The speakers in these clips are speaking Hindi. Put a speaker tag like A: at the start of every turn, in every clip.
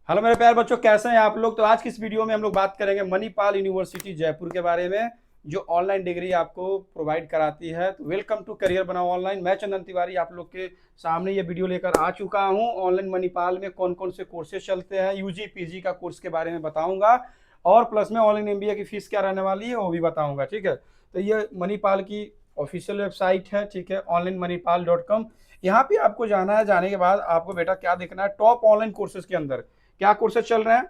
A: हेलो मेरे प्यारे बच्चों, कैसे हैं आप लोग। तो आज की इस वीडियो में हम लोग बात करेंगे मणिपाल यूनिवर्सिटी जयपुर के बारे में, जो ऑनलाइन डिग्री आपको प्रोवाइड कराती है। तो वेलकम टू करियर बनाओ ऑनलाइन। मैं चंदन तिवारी आप लोग के सामने ये वीडियो लेकर आ चुका हूं। ऑनलाइन मणिपाल में कौन कौन से कोर्सेज चलते हैं, यूजी पीजी का कोर्स के बारे में बताऊंगा, और प्लस में ऑनलाइन एमबीए की फीस क्या रहने वाली है वो भी बताऊंगा। ठीक है, तो ये मणिपाल की ऑफिशियल वेबसाइट है। ठीक है, onlinemanipal.com। यहाँ पे आपको जाना है। जाने के बाद आपको बेटा क्या देखना है, टॉप ऑनलाइन कोर्सेज के अंदर क्या कोर्सेज चल रहे हैं।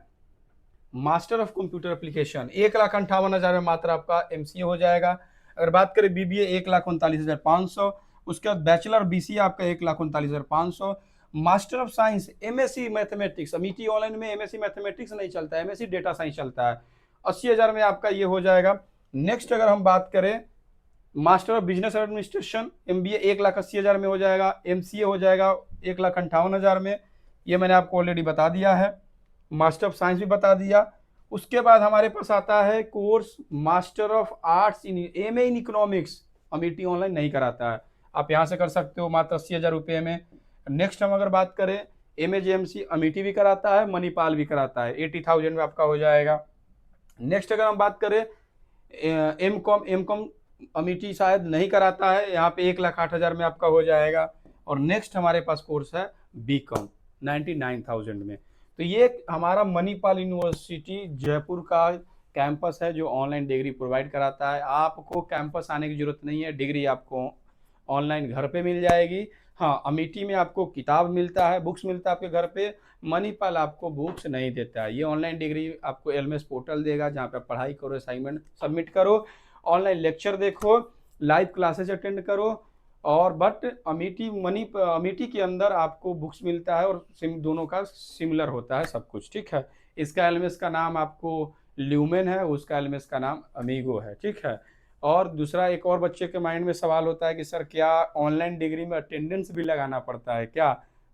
A: मास्टर ऑफ कंप्यूटर एप्लीकेशन 1,58,000 में मात्र आपका एमसीए हो जाएगा। अगर बात करें बीबीए 1,39,500। उसके बाद बैचलर बीसीए आपका 1,39,500। Master of science MSc mathematics, Amity online में एमएससी मैथमेटिक्स नहीं चलता है, एमएससी डेटा साइंस चलता है, 80,000 में आपका ये हो जाएगा। नेक्स्ट अगर हम बात करें master of business administration MBA 1,80,000 में हो जाएगा। एमसीए हो जाएगा 1,58,000 में, ये मैंने आपको ऑलरेडी बता दिया है। मास्टर ऑफ साइंस भी बता दिया। उसके बाद हमारे पास आता है course master of arts in M in economics, Amity online नहीं कराता है, आप यहाँ से कर सकते हो मात्र 80,000 रुपये में। नेक्स्ट हम अगर बात करें M A J M C, Amity भी कराता है, मणिपाल भी कराता है, 80,000 में आपका हो जाएगा। नेक्स्ट अगर हम बात करें एम कॉम अमिटी शायद नहीं कराता है, यहाँ पे 1,08,000 में आपका हो जाएगा। और नेक्स्ट हमारे पास कोर्स है बी कॉम 99,000 में। तो ये हमारा मणिपाल यूनिवर्सिटी जयपुर का कैंपस है जो ऑनलाइन डिग्री प्रोवाइड कराता है। आपको कैंपस आने की जरूरत नहीं है, डिग्री आपको ऑनलाइन घर पे मिल जाएगी। हाँ, अमेठी में आपको किताब मिलता है, बुक्स मिलता है आपके घर पे। मणिपाल आपको बुक्स नहीं देता है। ये ऑनलाइन डिग्री आपको एलएमएस पोर्टल देगा, जहाँ पे पढ़ाई करो, असाइनमेंट सबमिट करो, ऑनलाइन लेक्चर देखो, लाइव क्लासेस अटेंड करो। और बट अमेठी के अंदर आपको बुक्स मिलता है, और दोनों का सिमिलर होता है सब कुछ। ठीक है, इसका एलएमएस का नाम आपको ल्यूमेन है, उसका एलएमएस का नाम अमीगो है। ठीक है, और दूसरा एक और बच्चे के माइंड में सवाल होता है कि सर क्या ऑनलाइन डिग्री में अटेंडेंस भी लगाना पड़ता है क्या।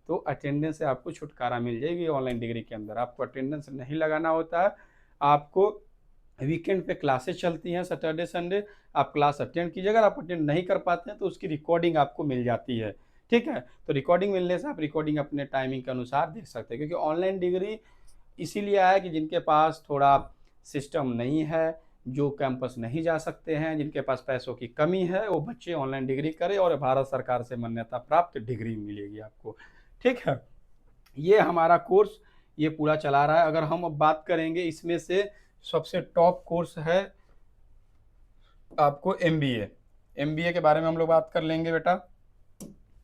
A: तो अटेंडेंस से आपको छुटकारा मिल जाएगी। ऑनलाइन डिग्री के अंदर आपको अटेंडेंस नहीं लगाना होता है। आपको वीकेंड पे क्लासेस चलती हैं, सैटरडे संडे आप क्लास अटेंड कीजिए। अगर आप अटेंड नहीं कर पाते हैं तो उसकी रिकॉर्डिंग आपको मिल जाती है। ठीक है, तो रिकॉर्डिंग मिलने से आप रिकॉर्डिंग अपने टाइमिंग के अनुसार देख सकते हैं, क्योंकि ऑनलाइन डिग्री इसीलिए आया कि जिनके पास थोड़ा सिस्टम नहीं है, जो कैंपस नहीं जा सकते हैं, जिनके पास पैसों की कमी है, वो बच्चे ऑनलाइन डिग्री करें और भारत सरकार से मान्यता प्राप्त डिग्री मिलेगी आपको। ठीक है, ये हमारा कोर्स ये पूरा चला रहा है। अगर हम अब बात करेंगे इसमें से सबसे टॉप कोर्स है आपको एमबीए। एमबीए के बारे में हम लोग बात कर लेंगे बेटा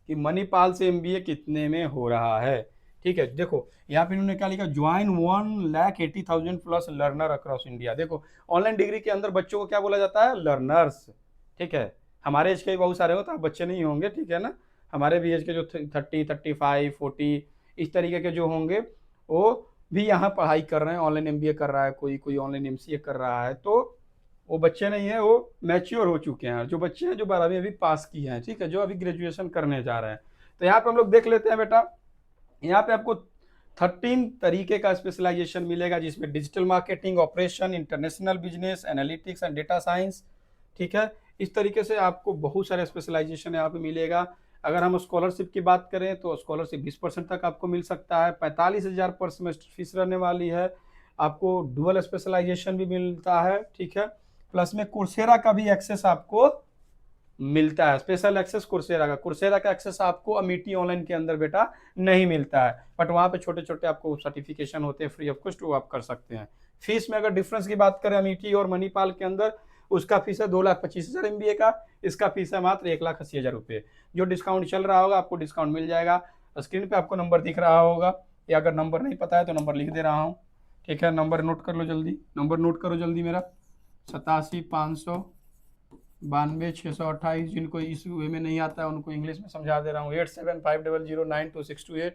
A: कि मणिपाल से एमबीए कितने में हो रहा है। ठीक है, देखो यहाँ पे इन्होंने क्या लिखा, join 1,80,000 plus learner across India. देखो ऑनलाइन डिग्री के अंदर बच्चों को क्या बोला जाता है, लर्नर्स। ठीक है, हमारे एज के भी बहुत सारे होते हैं, बच्चे नहीं होंगे, ठीक है ना। हमारे भी एज के जो 30, 35, 40 इस तरीके के जो होंगे, वो भी यहाँ पढ़ाई कर रहे हैं, ऑनलाइन एमबीए कर रहा है, कोई कोई ऑनलाइन एमसीए कर रहा है। तो वो बच्चे नहीं है, वो मैच्योर हो चुके हैं। जो बच्चे हैं जो 12वीं अभी पास किए हैं, ठीक है, जो अभी ग्रेजुएशन करने जा रहे हैं। तो यहाँ पे हम लोग देख लेते हैं बेटा, यहाँ पे आपको 13 तरीके का स्पेशलाइजेशन मिलेगा, जिसमें digital marketing, operation, international business, analytics and data science. ठीक है, इस तरीके से आपको बहुत सारे स्पेशलाइजेशन यहाँ पे मिलेगा। अगर हम स्कॉलरशिप की बात करें तो स्कॉलरशिप 20% तक आपको मिल सकता है। 45,000 पर सेमेस्टर फीस रहने वाली है। आपको डुअल स्पेशलाइजेशन भी मिलता है। ठीक है, प्लस में कुर्सेरा का भी एक्सेस आपको मिलता है, स्पेशल एक्सेस कुर्सेरा का एक्सेस आपको अमिटी ऑनलाइन के अंदर बेटा नहीं मिलता है, बट वहाँ पे छोटे छोटे आपको सर्टिफिकेशन होते हैं फ्री ऑफ कॉस्ट, वो आप कर सकते हैं। फीस में अगर डिफरेंस की बात करें अमिटी और मणिपाल के अंदर, उसका फीस है 2,25,000 एमबीए का, इसका फीस है मात्र 1,80,000 रुपये। जो डिस्काउंट चल रहा होगा आपको डिस्काउंट मिल जाएगा। स्क्रीन पे आपको नंबर दिख रहा होगा, या अगर नंबर नहीं पता है तो नंबर लिख दे रहा हूँ। ठीक है, नंबर नोट कर लो जल्दी, नंबर नोट करो जल्दी मेरा, 87,592,628। जिनको इस वे में नहीं आता है उनको इंग्लिश में समझा दे रहा हूँ, 8750092628।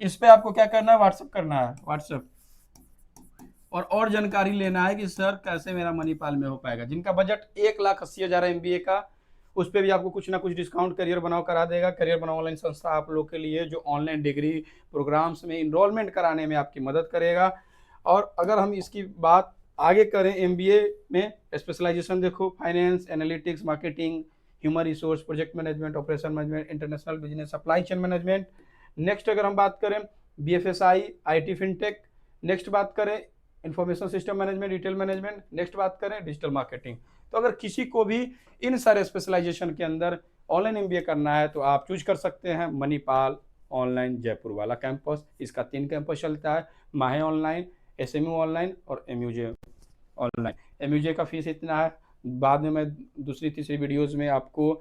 A: इस पे आपको क्या करना है, व्हाट्सअप करना है, व्हाट्सअप। और जानकारी लेना है कि सर कैसे मेरा मणिपाल में हो पाएगा। जिनका बजट 1,80,000 एमबीए का, उस पर भी आपको कुछ ना कुछ डिस्काउंट करियर बनाओ करा देगा। करियर बनाओ ऑनलाइन संस्था आप लोग के लिए जो ऑनलाइन डिग्री प्रोग्राम्स में इनरोलमेंट कराने में आपकी मदद करेगा। और अगर हम इसकी बात आगे करें, एमबीए में स्पेशलाइजेशन देखो, finance, analytics, marketing, human resource, project management, operation management, international business, supply chain management. Next अगर हम बात करें बीएफएसआई, आईटी फिनटेक, नेक्स्ट बात करें information system management, detail management, next बात करें डिजिटल मार्केटिंग। तो अगर किसी को भी इन सारे स्पेशलाइजेशन के अंदर ऑनलाइन एमबीए करना है तो आप चूज कर सकते हैं मणिपाल ऑनलाइन जयपुर वाला कैंपस। इसका 3 कैंपस चलता है, माहे ऑनलाइन, एसएमयू ऑनलाइन और एमयूजे ऑनलाइन। एमयूजे का फीस इतना है, बाद में मैं दूसरी तीसरी वीडियोस में आपको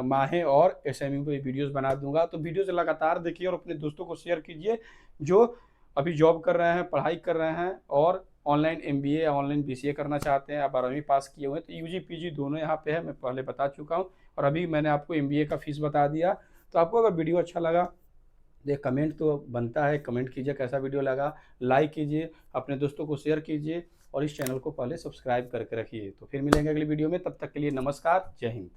A: माहे और एसएमयू पे वीडियोस बना दूंगा। तो वीडियोस लगातार देखिए और अपने दोस्तों को शेयर कीजिए जो अभी जॉब कर रहे हैं, पढ़ाई कर रहे हैं और ऑनलाइन एमबीए या ऑनलाइन बीसीए करना चाहते हैं। आप 12वीं पास किए हुए हैं तो यूजी पीजी दोनों यहाँ पे है, मैं पहले बता चुका हूँ। और अभी मैंने आपको एमबीए का फीस बता दिया। तो आपको अगर वीडियो अच्छा लगा, ये कमेंट तो बनता है, कमेंट कीजिए कैसा वीडियो लगा, लाइक कीजिए, अपने दोस्तों को शेयर कीजिए और इस चैनल को पहले सब्सक्राइब करके रखिए। तो फिर मिलेंगे अगली वीडियो में, तब तक के लिए नमस्कार, जय हिंद।